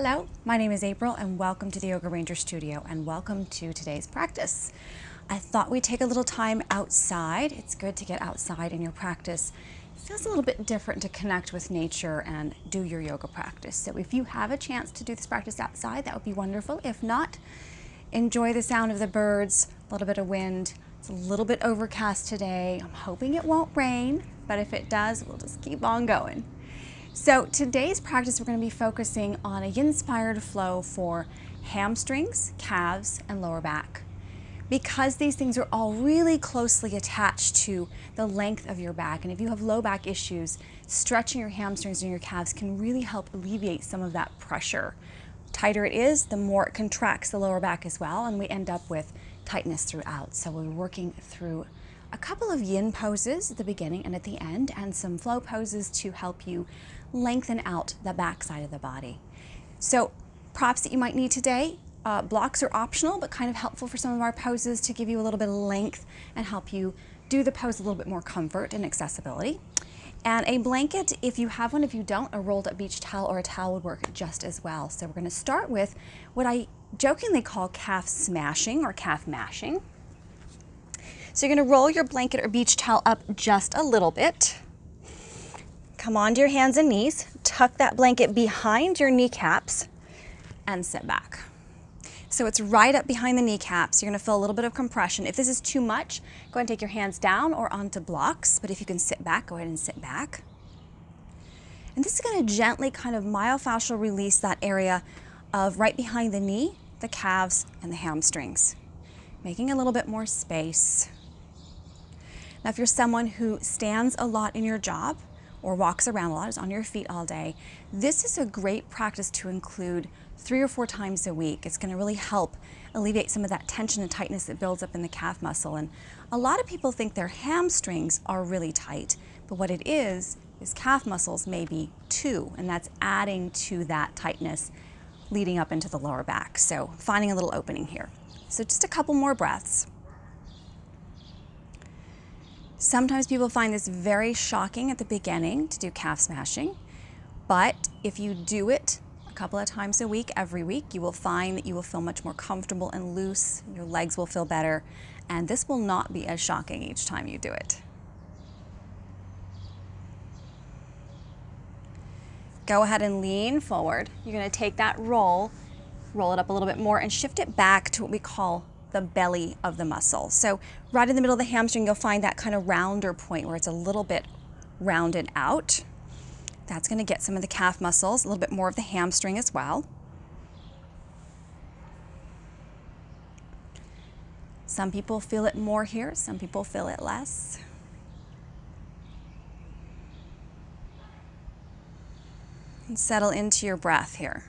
Hello, my name is April and welcome to the Yoga Ranger Studio and welcome to today's practice. I thought we'd take a little time outside. It's good to get outside in your practice. It feels a little bit different to connect with nature and do your yoga practice. So if you have a chance to do this practice outside, that would be wonderful. If not, enjoy the sound of the birds, a little bit of wind. It's a little bit overcast today. I'm hoping it won't rain, but if it does, we'll just keep on going. So today's practice, we're going to be focusing on a Yinspired flow for hamstrings, calves, and lower back. Because these things are all really closely attached to the length of your back, and if you have low back issues, stretching your hamstrings and your calves can really help alleviate some of that pressure. The tighter it is, the more it contracts the lower back as well, and we end up with tightness throughout. So we're working through a couple of yin poses at the beginning and at the end, and some flow poses to help you lengthen out the back side of the body. So props that you might need today, blocks are optional but kind of helpful for some of our poses to give you a little bit of length and help you do the pose a little bit more comfort and accessibility. And a blanket, if you have one. If you don't, a rolled up beach towel or a towel would work just as well. So we're going to start with what I jokingly call calf smashing or calf mashing. So you're going to roll your blanket or beach towel up just a little bit. Come onto your hands and knees, tuck that blanket behind your kneecaps, and sit back. So it's right up behind the kneecaps. You're going to feel a little bit of compression. If this is too much, go ahead and take your hands down or onto blocks, but if you can sit back, go ahead and sit back. And this is going to gently kind of myofascial release that area of right behind the knee, the calves, and the hamstrings, making a little bit more space. Now, if you're someone who stands a lot in your job or walks around a lot, is on your feet all day, this is a great practice to include 3 or 4 times a week. It's going to really help alleviate some of that tension and tightness that builds up in the calf muscle. And a lot of people think their hamstrings are really tight, but what it is calf muscles maybe too, and that's adding to that tightness leading up into the lower back. So finding a little opening here. So just a couple more breaths. Sometimes people find this very shocking at the beginning to do calf smashing, but if you do it a couple of times a week, every week, you will find that you will feel much more comfortable and loose, your legs will feel better, and this will not be as shocking each time you do it. Go ahead and lean forward. You're going to take that roll it up a little bit more and shift it back to what we call the belly of the muscle. So right in the middle of the hamstring, you'll find that kind of rounder point where it's a little bit rounded out. That's going to get some of the calf muscles, a little bit more of the hamstring as well. Some people feel it more here, some people feel it less. And settle into your breath here.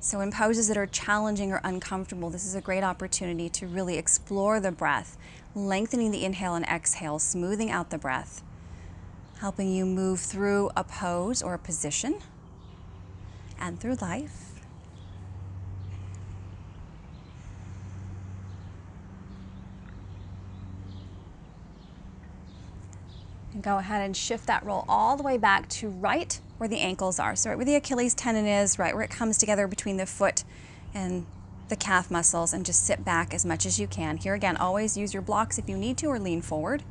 So in poses that are challenging or uncomfortable, this is a great opportunity to really explore the breath, lengthening the inhale and exhale, smoothing out the breath, helping you move through a pose or a position and through life. And go ahead and shift that roll all the way back to right where the ankles are. So right where the Achilles tendon is, right where it comes together between the foot and the calf muscles, and just sit back as much as you can. Here again, always use your blocks if you need to, or lean forward.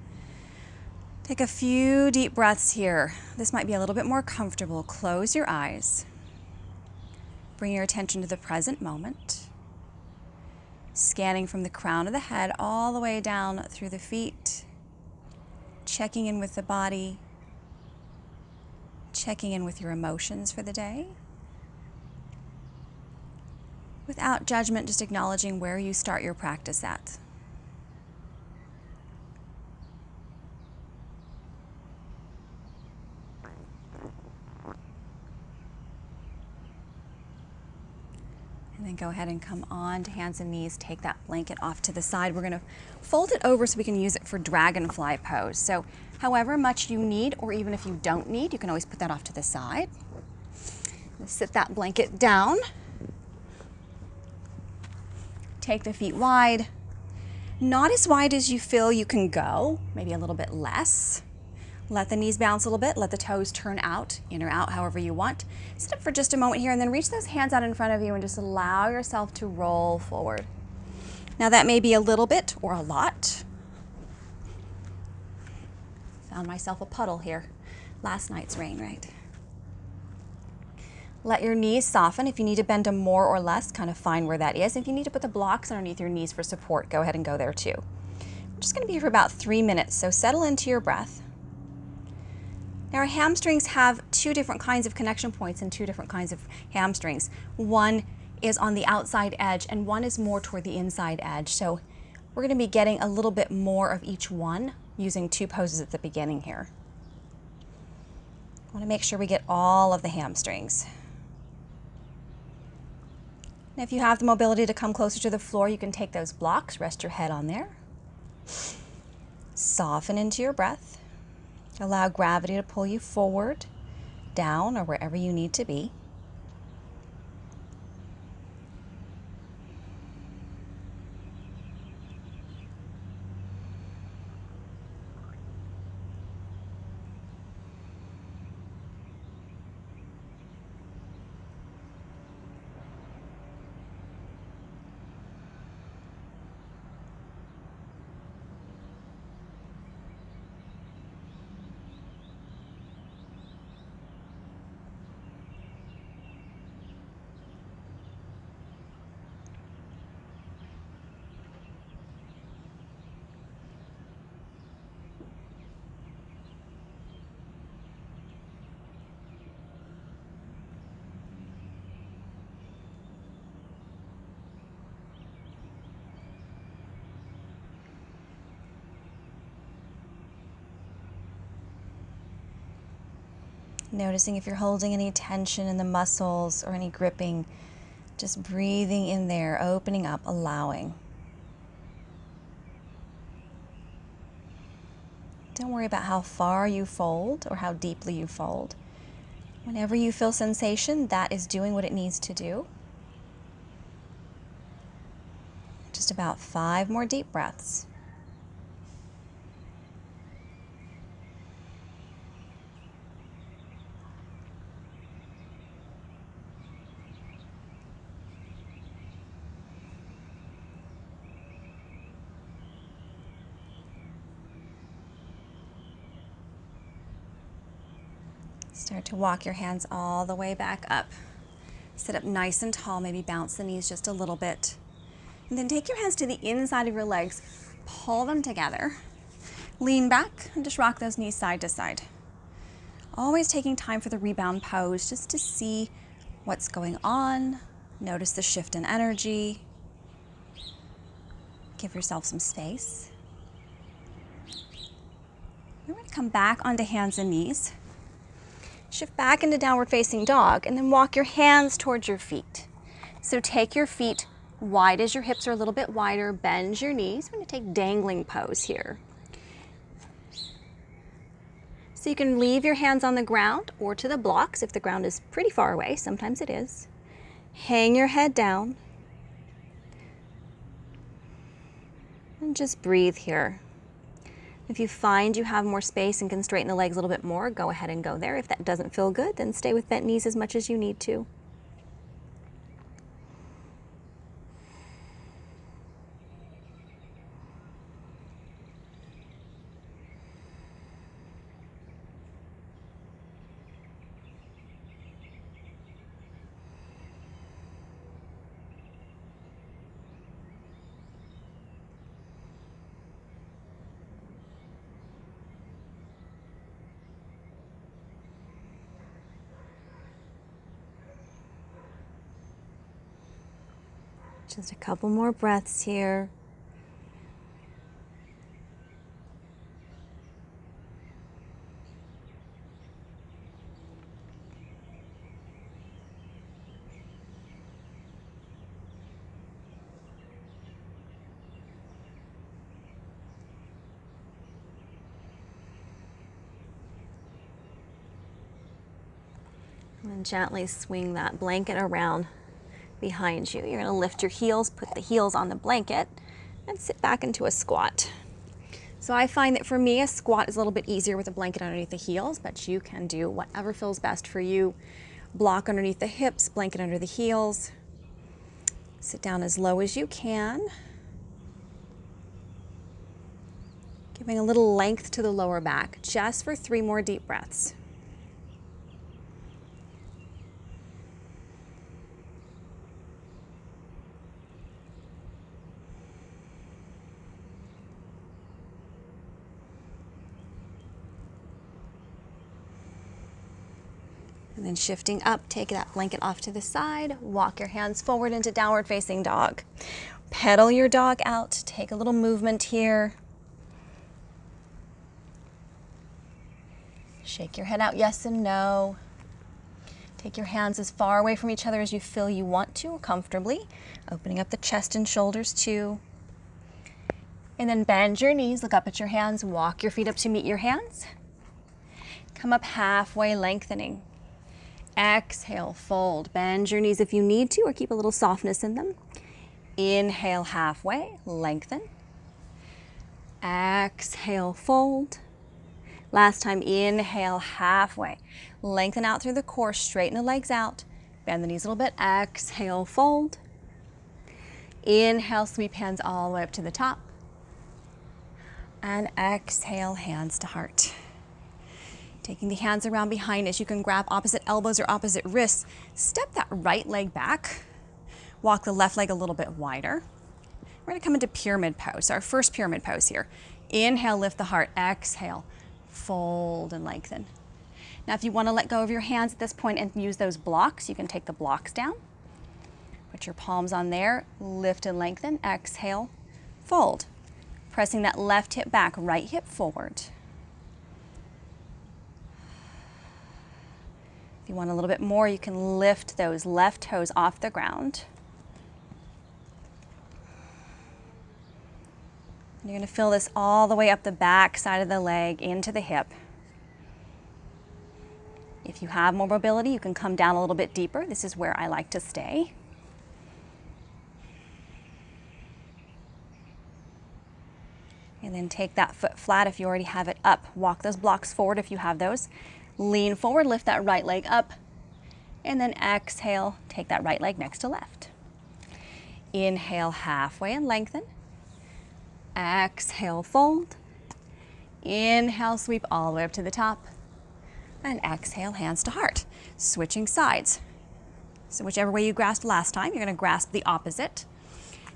Take a few deep breaths here. This might be a little bit more comfortable. Close your eyes. Bring your attention to the present moment. Scanning from the crown of the head all the way down through the feet. Checking in with the body. Checking in with your emotions for the day. Without judgment, just acknowledging where you start your practice at. And then go ahead and come on to hands and knees. Take that blanket off to the side. We're going to fold it over so we can use it for Dragonfly pose. So however much you need, or even if you don't need, you can always put that off to the side. Sit that blanket down. Take the feet wide. Not as wide as you feel you can go, maybe a little bit less. Let the knees bounce a little bit. Let the toes turn out, in or out, however you want. Sit up for just a moment here and then reach those hands out in front of you and just allow yourself to roll forward. Now that may be a little bit or a lot. Found myself a puddle here. Last night's rain, right? Let your knees soften. If you need to bend them more or less, kind of find where that is. If you need to put the blocks underneath your knees for support, go ahead and go there too. We're just going to be here for about 3 minutes, so settle into your breath. Now our hamstrings have 2 different kinds of connection points and 2 different kinds of hamstrings. One is on the outside edge and one is more toward the inside edge. So we're going to be getting a little bit more of each one using 2 poses at the beginning here. I want to make sure we get all of the hamstrings. Now if you have the mobility to come closer to the floor, you can take those blocks, rest your head on there. Soften into your breath. Allow gravity to pull you forward, down, or wherever you need to be. Noticing if you're holding any tension in the muscles or any gripping, just breathing in there, opening up, allowing. Don't worry about how far you fold or how deeply you fold. Whenever you feel sensation, that is doing what it needs to do. Just about 5 more deep breaths. Start to walk your hands all the way back up. Sit up nice and tall, maybe bounce the knees just a little bit. And then take your hands to the inside of your legs, pull them together, lean back, and just rock those knees side to side. Always taking time for the rebound pose just to see what's going on. Notice the shift in energy. Give yourself some space. We're going to come back onto hands and knees. Shift back into downward facing dog and then walk your hands towards your feet. So take your feet wide as your hips are a little bit wider, bend your knees. We're going to take dangling pose here. So you can leave your hands on the ground or to the blocks if the ground is pretty far away. Sometimes it is. Hang your head down. And just breathe here. If you find you have more space and can straighten the legs a little bit more, go ahead and go there. If that doesn't feel good, then stay with bent knees as much as you need to. Just a couple more breaths here. And gently swing that blanket around behind you. You're going to lift your heels, put the heels on the blanket, and sit back into a squat. So I find that for me, a squat is a little bit easier with a blanket underneath the heels, but you can do whatever feels best for you. Block underneath the hips, blanket under the heels. Sit down as low as you can. Giving a little length to the lower back, just for 3 more deep breaths. And then shifting up, take that blanket off to the side, walk your hands forward into downward facing dog. Pedal your dog out, take a little movement here. Shake your head out, yes and no. Take your hands as far away from each other as you feel you want to, comfortably. Opening up the chest and shoulders too. And then bend your knees, look up at your hands, walk your feet up to meet your hands. Come up halfway, lengthening. Exhale, fold. Bend your knees if you need to, or keep a little softness in them. Inhale halfway, lengthen. Exhale, fold. Last time, inhale halfway. Lengthen out through the core, straighten the legs out. Bend the knees a little bit. Exhale, fold. Inhale, sweep hands all the way up to the top. And exhale, hands to heart. Taking the hands around behind us, you can grab opposite elbows or opposite wrists. Step that right leg back. Walk the left leg a little bit wider. We're gonna come into pyramid pose, our first pyramid pose here. Inhale, lift the heart. Exhale, fold and lengthen. Now, if you wanna let go of your hands at this point and use those blocks, you can take the blocks down. Put your palms on there, lift and lengthen. Exhale, fold. Pressing that left hip back, right hip forward. If you want a little bit more, you can lift those left toes off the ground. And you're going to feel this all the way up the back side of the leg into the hip. If you have more mobility, you can come down a little bit deeper. This is where I like to stay. And then take that foot flat if you already have it up. Walk those blocks forward if you have those. Lean forward, lift that right leg up, and then exhale, take that right leg next to left. Inhale halfway and lengthen. Exhale, fold. Inhale, sweep all the way up to the top. And exhale, hands to heart. Switching sides. So whichever way you grasped last time, you're going to grasp the opposite.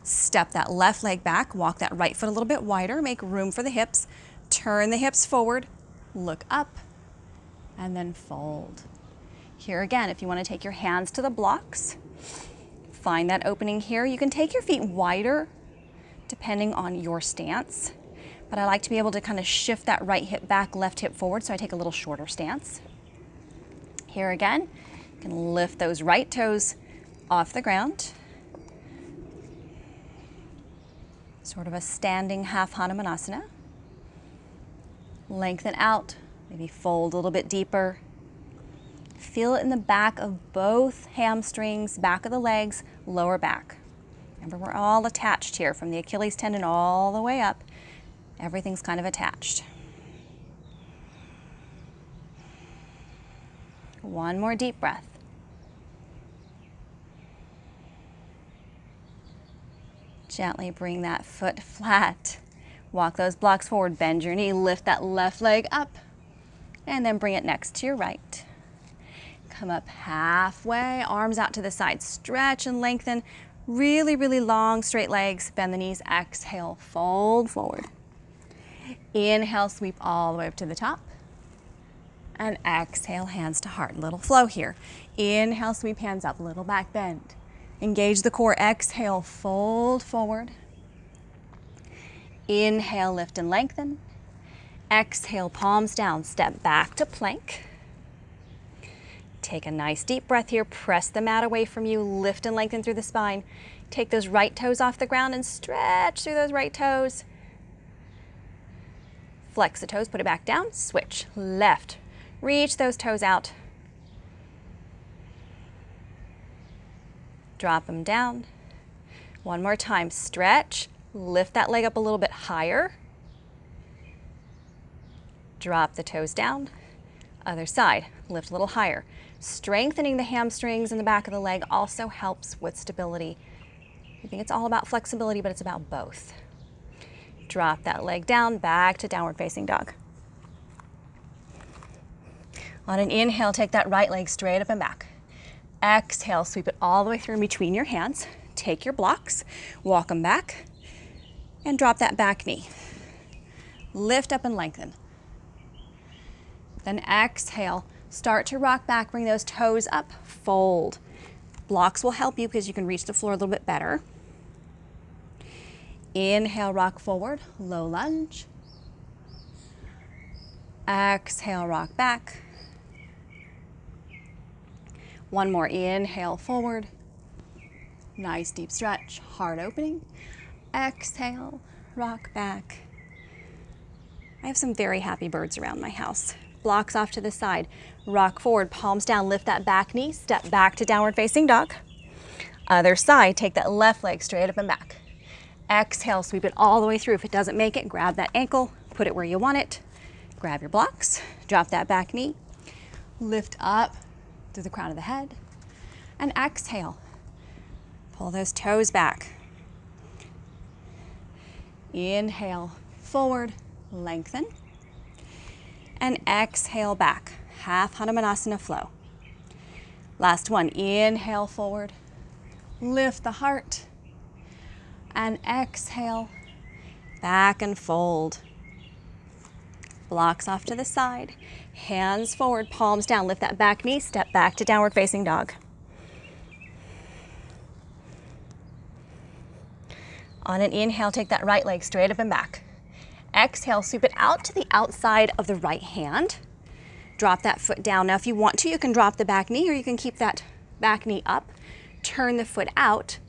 Step that left leg back, walk that right foot a little bit wider, make room for the hips. Turn the hips forward, look up, and then fold. Here again, if you want to take your hands to the blocks, find that opening here. You can take your feet wider depending on your stance, but I like to be able to kind of shift that right hip back, left hip forward, so I take a little shorter stance. Here again, you can lift those right toes off the ground. Sort of a standing half Hanumanasana. Lengthen out. Maybe fold a little bit deeper. Feel it in the back of both hamstrings, back of the legs, lower back. Remember, we're all attached here from the Achilles tendon all the way up. Everything's kind of attached. One more deep breath. Gently bring that foot flat. Walk those blocks forward, bend your knee, lift that left leg up. And then bring it next to your right. Come up halfway, arms out to the side. Stretch and lengthen. Really, really long, straight legs. Bend the knees. Exhale, fold forward. Inhale, sweep all the way up to the top. And exhale, hands to heart. Little flow here. Inhale, sweep hands up, little back bend. Engage the core. Exhale, fold forward. Inhale, lift and lengthen. Exhale, palms down, step back to plank. Take a nice deep breath here, press the mat away from you, lift and lengthen through the spine. Take those right toes off the ground and stretch through those right toes. Flex the toes, put it back down, switch, left. Reach those toes out. Drop them down. One more time, stretch, lift that leg up a little bit higher. Drop the toes down. Other side, lift a little higher. Strengthening the hamstrings in the back of the leg also helps with stability. I think it's all about flexibility, but it's about both. Drop that leg down, back to downward facing dog. On an inhale, take that right leg straight up and back. Exhale, sweep it all the way through in between your hands. Take your blocks, walk them back, and drop that back knee. Lift up and lengthen. Then exhale, start to rock back, bring those toes up, fold. Blocks will help you because you can reach the floor a little bit better. Inhale, rock forward, low lunge. Exhale, rock back. One more, inhale forward. Nice deep stretch, heart opening. Exhale, rock back. I have some very happy birds around my house. Blocks off to the side, rock forward, palms down, lift that back knee, step back to downward facing dog. Other side, take that left leg straight up and back. Exhale, sweep it all the way through. If it doesn't make it, grab that ankle, put it where you want it. Grab your blocks, drop that back knee, lift up through the crown of the head, and exhale. Pull those toes back. Inhale, forward, lengthen. And exhale back, half Hanumanasana flow. Last one, inhale forward, lift the heart, and exhale, back and fold. Blocks off to the side, hands forward, palms down, lift that back knee, step back to downward facing dog. On an inhale, take that right leg straight up and back. Exhale, sweep it out to the outside of the right hand. Drop that foot down. Now, if you want to, you can drop the back knee or you can keep that back knee up. Turn the foot out.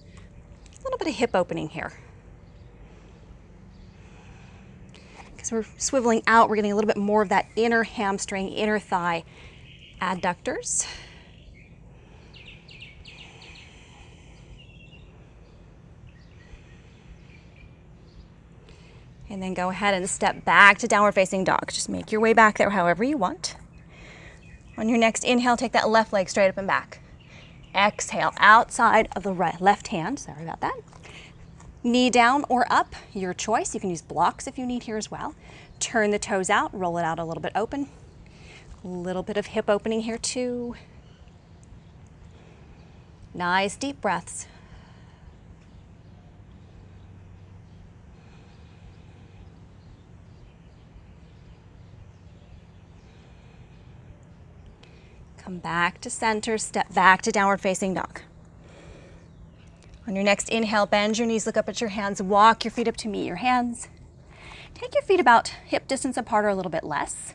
A little bit of hip opening here. Because we're swiveling out, we're getting a little bit more of that inner hamstring, inner thigh adductors. And then go ahead and step back to downward facing dog. Just make your way back there however you want. On your next inhale, take that left leg straight up and back. Exhale, outside of the left hand, sorry about that. Knee down or up, your choice. You can use blocks if you need here as well. Turn the toes out, roll it out a little bit open. A little bit of hip opening here too. Nice deep breaths. Come back to center, step back to downward facing dog. On your next inhale, bend your knees, look up at your hands, walk your feet up to meet your hands. Take your feet about hip distance apart or a little bit less.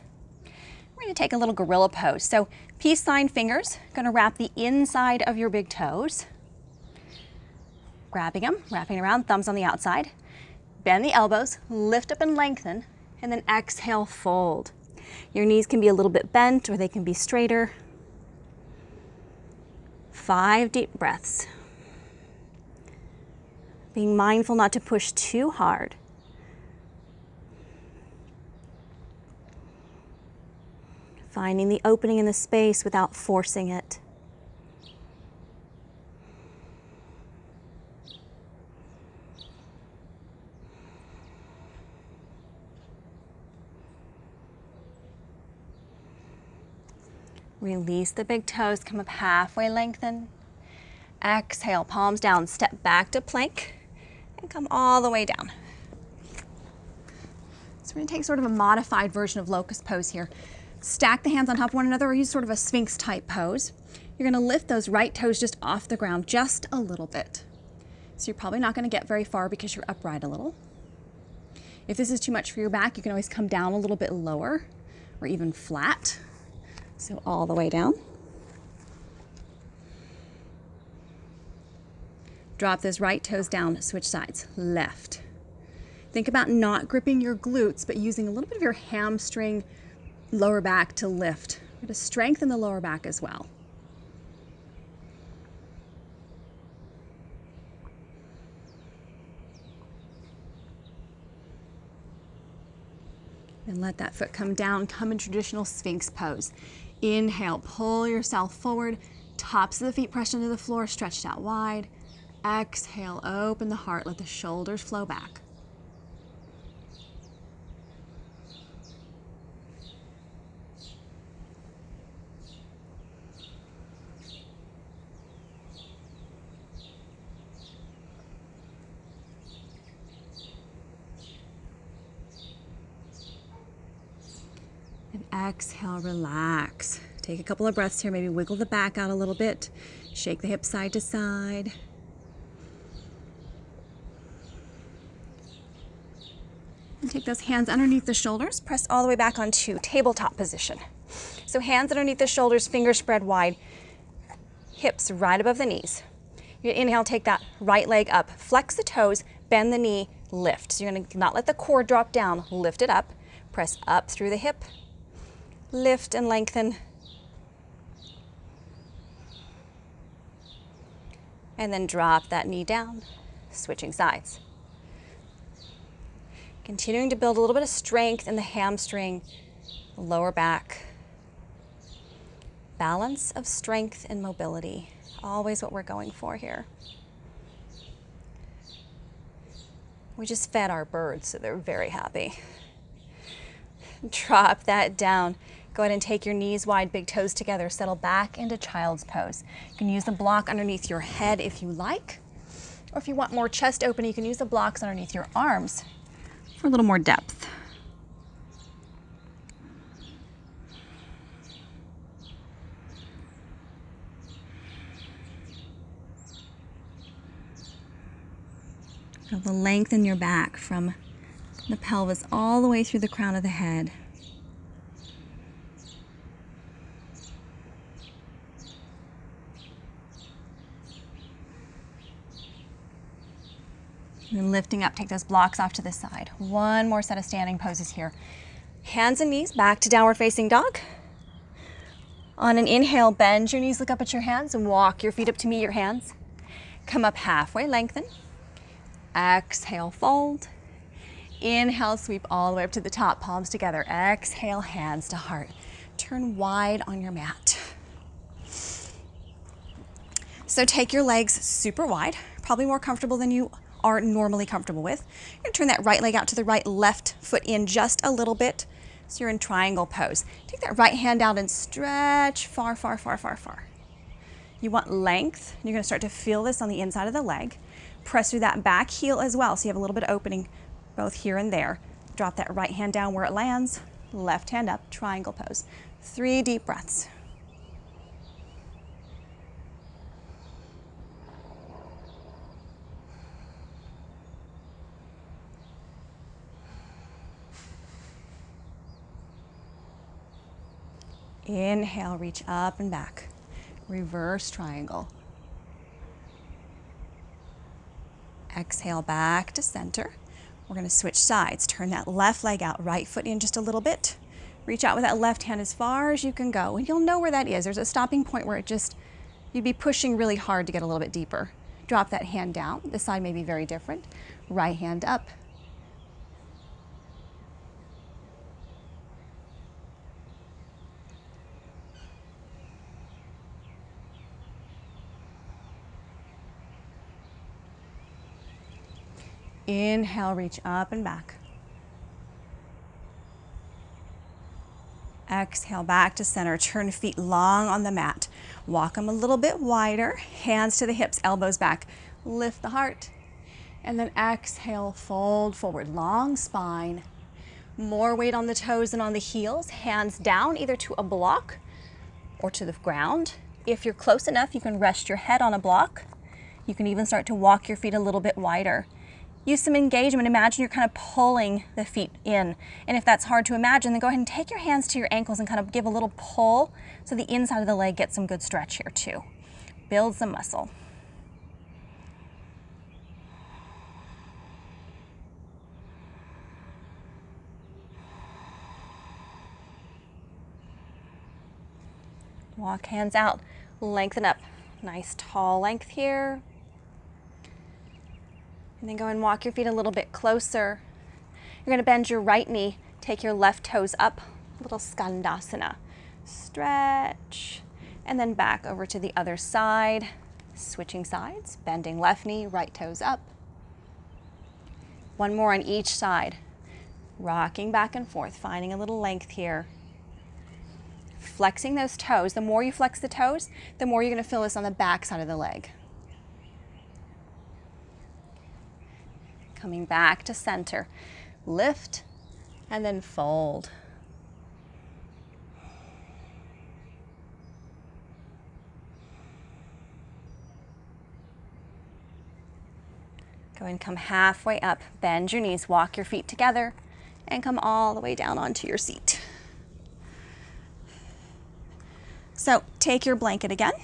We're going to take a little gorilla pose. So peace sign fingers, going to wrap the inside of your big toes. Grabbing them, wrapping around, thumbs on the outside. Bend the elbows, lift up and lengthen, and then exhale, fold. Your knees can be a little bit bent or they can be straighter. 5 deep breaths. Being mindful not to push too hard. Finding the opening in the space without forcing it. Release the big toes, come up halfway, lengthen. Exhale, palms down, step back to plank, and come all the way down. So we're going to take sort of a modified version of locust pose here. Stack the hands on top of one another or use sort of a sphinx type pose. You're going to lift those right toes just off the ground just a little bit. So you're probably not going to get very far because you're upright a little. If this is too much for your back, you can always come down a little bit lower or even flat. So all the way down. Drop those right toes down, switch sides, left. Think about not gripping your glutes, but using a little bit of your hamstring, lower back to lift. We're going to strengthen the lower back as well. And let that foot come down, come in traditional sphinx pose. Inhale, pull yourself forward, tops of the feet pressed into the floor, stretched out wide. Exhale, open the heart, let the shoulders flow back. And exhale, relax. Take a couple of breaths here, maybe wiggle the back out a little bit. Shake the hips side to side. And take those hands underneath the shoulders, press all the way back onto tabletop position. So hands underneath the shoulders, fingers spread wide, hips right above the knees. You inhale, take that right leg up, flex the toes, bend the knee, lift. So you're gonna not let the core drop down, lift it up, press up through the hip, lift and lengthen. And then drop that knee down, switching sides. Continuing to build a little bit of strength in the hamstring, lower back. Balance of strength and mobility, always what we're going for here. We just fed our birds, so they're very happy. Drop that down. Go ahead and take your knees wide, big toes together, settle back into child's pose. You can use the block underneath your head if you like, or if you want more chest open, you can use the blocks underneath your arms for a little more depth. Feel the length in your back from the pelvis all the way through the crown of the head. And then lifting up, take those blocks off to the side. One more set of standing poses here. Hands and knees back to downward facing dog. On an inhale, bend your knees, look up at your hands and walk your feet up to meet your hands. Come up halfway, lengthen. Exhale, fold. Inhale, sweep all the way up to the top, palms together. Exhale, hands to heart. Turn wide on your mat. So take your legs super wide, probably more comfortable than you are normally comfortable with. You're gonna turn that right leg out to the right, left foot in just a little bit. So you're in triangle pose. Take that right hand out and stretch far, far, far, far, far. You want length. You're gonna start to feel this on the inside of the leg. Press through that back heel as well, so you have a little bit of opening both here and there. Drop that right hand down where it lands, left hand up, triangle pose. 3 deep breaths. Inhale, reach up and back. Reverse triangle. Exhale, back to center. We're gonna switch sides. Turn that left leg out, right foot in just a little bit. Reach out with that left hand as far as you can go. And you'll know where that is. There's a stopping point where you'd be pushing really hard to get a little bit deeper. Drop that hand down. This side may be very different. Right hand up. Inhale, reach up and back. Exhale, back to center. Turn feet long on the mat. Walk them a little bit wider. Hands to the hips, elbows back. Lift the heart. And then exhale, fold forward. Long spine. More weight on the toes and on the heels. Hands down, either to a block or to the ground. If you're close enough, you can rest your head on a block. You can even start to walk your feet a little bit wider. Use some engagement. Imagine you're kind of pulling the feet in. And if that's hard to imagine, then go ahead and take your hands to your ankles and kind of give a little pull so the inside of the leg gets some good stretch here too. Build some muscle. Walk hands out, lengthen up. Nice tall length here. And then go and walk your feet a little bit closer. You're gonna bend your right knee, Take your left toes up, little skandasana. Stretch, and then back over to the other side. Switching sides, bending left knee, right toes up. One more on each side. Rocking back and forth, finding a little length here. Flexing those toes. The more you flex the toes, the more you're going to feel this on the back side of the leg. Coming back to center. Lift and then fold. Go and come halfway up. Bend your knees, walk your feet together, and come all the way down onto your seat. So take your blanket again.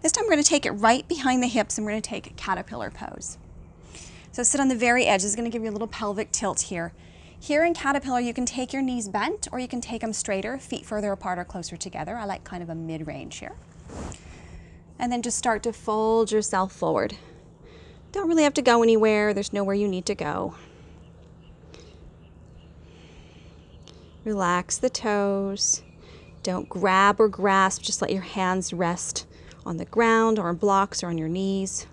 This time we're going to take it right behind the hips and we're going to take a caterpillar pose. So sit on the very edge. This is going to give you a little pelvic tilt here. Here in caterpillar, you can take your knees bent or you can take them straighter, feet further apart or closer together. I like kind of a mid-range here. And then just start to fold yourself forward. Don't really have to go anywhere. There's nowhere you need to go. Relax the toes. Don't grab or grasp. Just let your hands rest on the ground or on blocks or on your knees.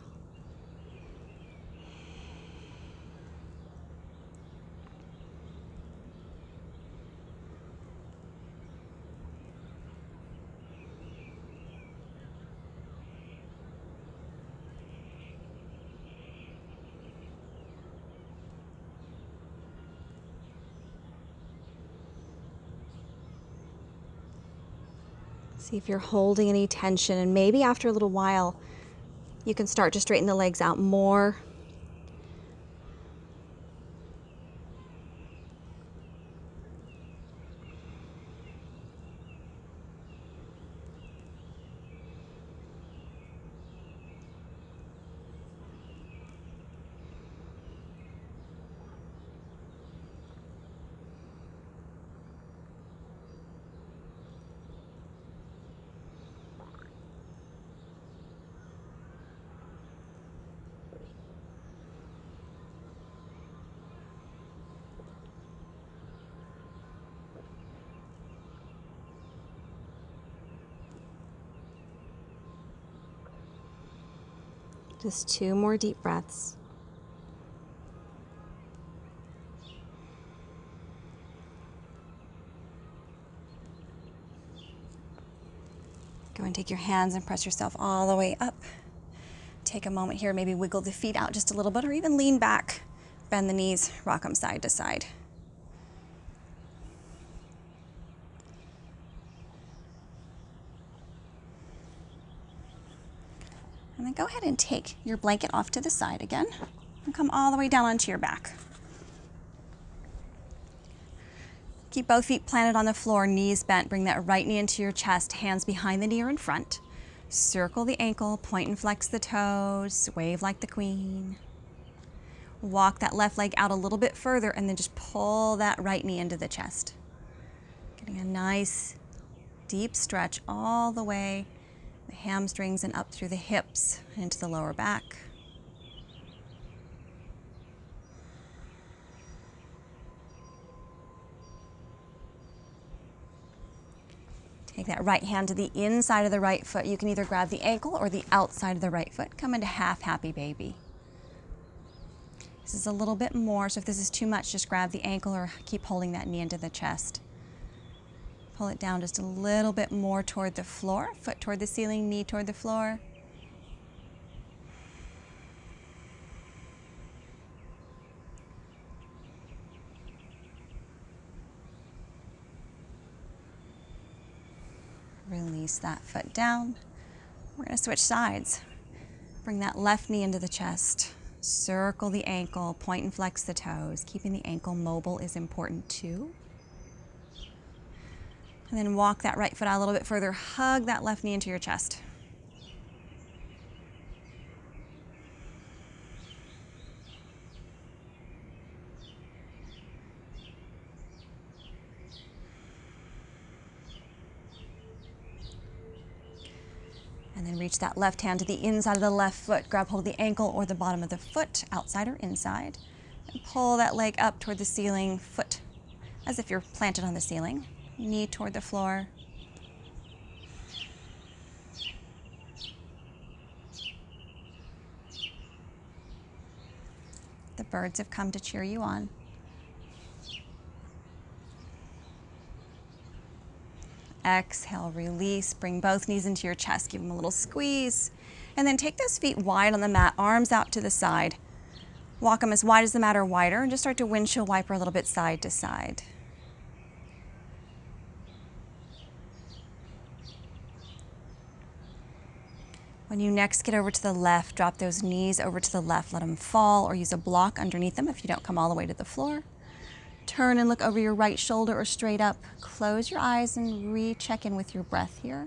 See if you're holding any tension, and maybe after a little while, you can start to straighten the legs out more. Just 2 more deep breaths. Go and take your hands and press yourself all the way up. Take a moment here, maybe wiggle the feet out just a little bit or even lean back. Bend the knees, rock them side to side. And then go ahead and take your blanket off to the side again and come all the way down onto your back. Keep both feet planted on the floor, knees bent. Bring that right knee into your chest, hands behind the knee or in front. Circle the ankle, point and flex the toes, wave like the queen. Walk that left leg out a little bit further and then just pull that right knee into the chest. Getting a nice deep stretch all the way, the hamstrings and up through the hips into the lower back. Take that right hand to the inside of the right foot. You can either grab the ankle or the outside of the right foot. Come into half happy baby. This is a little bit more, so if this is too much, just grab the ankle or keep holding that knee into the chest. Pull it down just a little bit more toward the floor, foot toward the ceiling, knee toward the floor. Release that foot down. We're going to switch sides. Bring that left knee into the chest. Circle the ankle, point and flex the toes. Keeping the ankle mobile is important too. And then walk that right foot out a little bit further. Hug that left knee into your chest. And then reach that left hand to the inside of the left foot. Grab hold of the ankle or the bottom of the foot, outside or inside. And pull that leg up toward the ceiling, foot as if you're planted on the ceiling, knee toward the floor. The birds have come to cheer you on. Exhale, release, bring both knees into your chest, give them a little squeeze, and then take those feet wide on the mat, arms out to the side. Walk them as wide as the mat or wider, and just start to windshield wiper a little bit side to side. When you next get over to the left, drop those knees over to the left, let them fall, or use a block underneath them if you don't come all the way to the floor. Turn and look over your right shoulder or straight up. Close your eyes and recheck in with your breath here.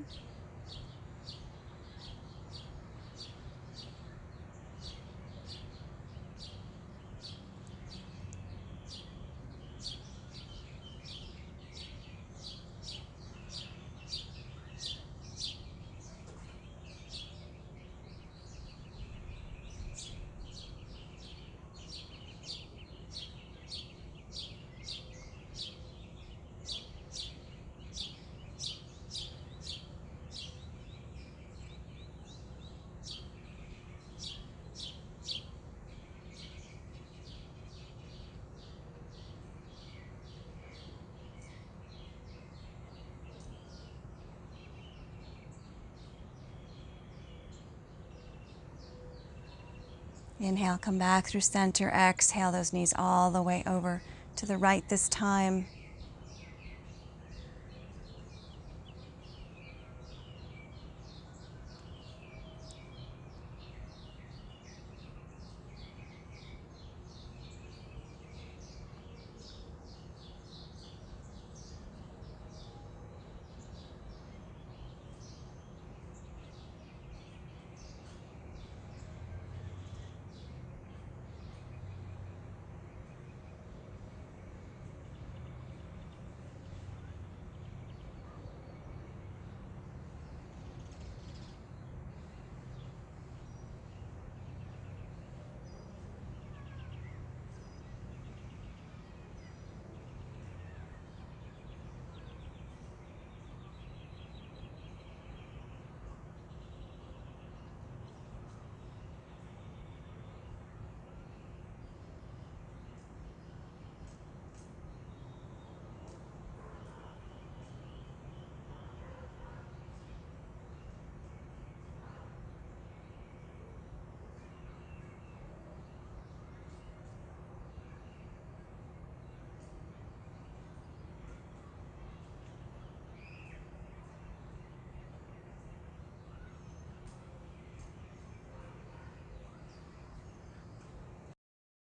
Inhale, come back through center. Exhale, those knees all the way over to the right this time.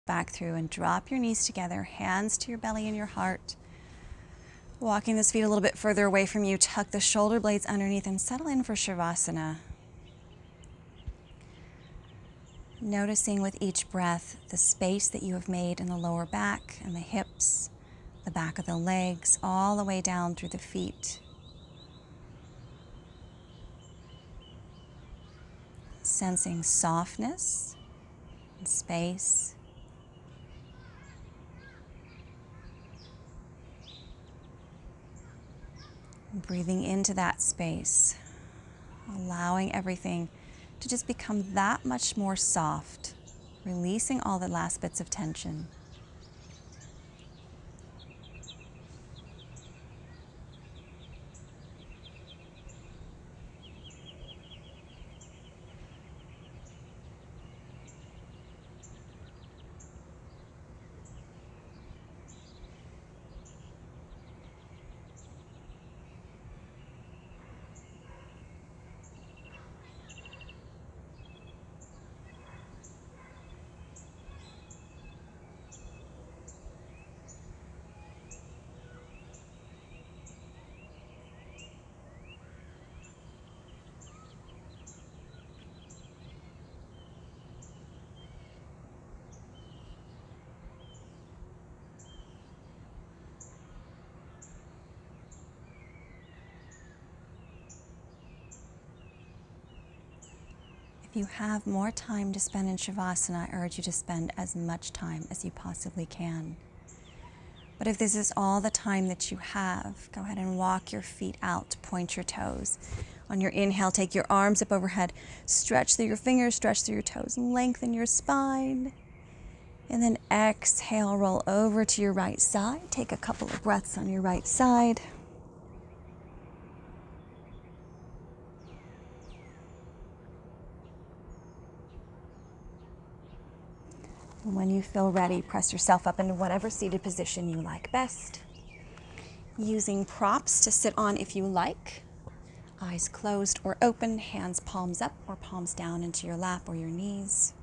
Back through and drop your knees together, hands to your belly and your heart. Walking those feet a little bit further away from you, tuck the shoulder blades underneath and settle in for Savasana. Noticing with each breath the space that you have made in the lower back and the hips, the back of the legs, all the way down through the feet. Sensing softness and space. Breathing into that space, allowing everything to just become that much more soft, releasing all the last bits of tension. If you have more time to spend in Shavasana, I urge you to spend as much time as you possibly can. But if this is all the time that you have, go ahead and walk your feet out, point your toes. On your inhale, take your arms up overhead, stretch through your fingers, stretch through your toes, lengthen your spine. And then exhale, roll over to your right side. Take a couple of breaths on your right side. And when you feel ready, press yourself up into whatever seated position you like best. Using props to sit on if you like. Eyes closed or open, hands palms up or palms down into your lap or your knees.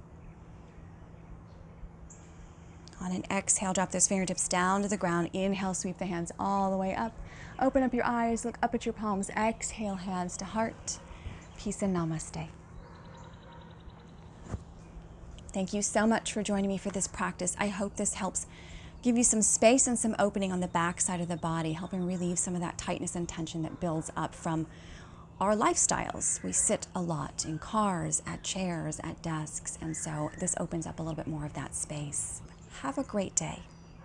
On an exhale, drop those fingertips down to the ground. Inhale, sweep the hands all the way up. Open up your eyes, look up at your palms. Exhale, hands to heart. Peace and namaste. Thank you so much for joining me for this practice. I hope this helps give you some space and some opening on the back side of the body, helping relieve some of that tightness and tension that builds up from our lifestyles. We sit a lot in cars, at chairs, at desks, and so this opens up a little bit more of that space. Have a great day.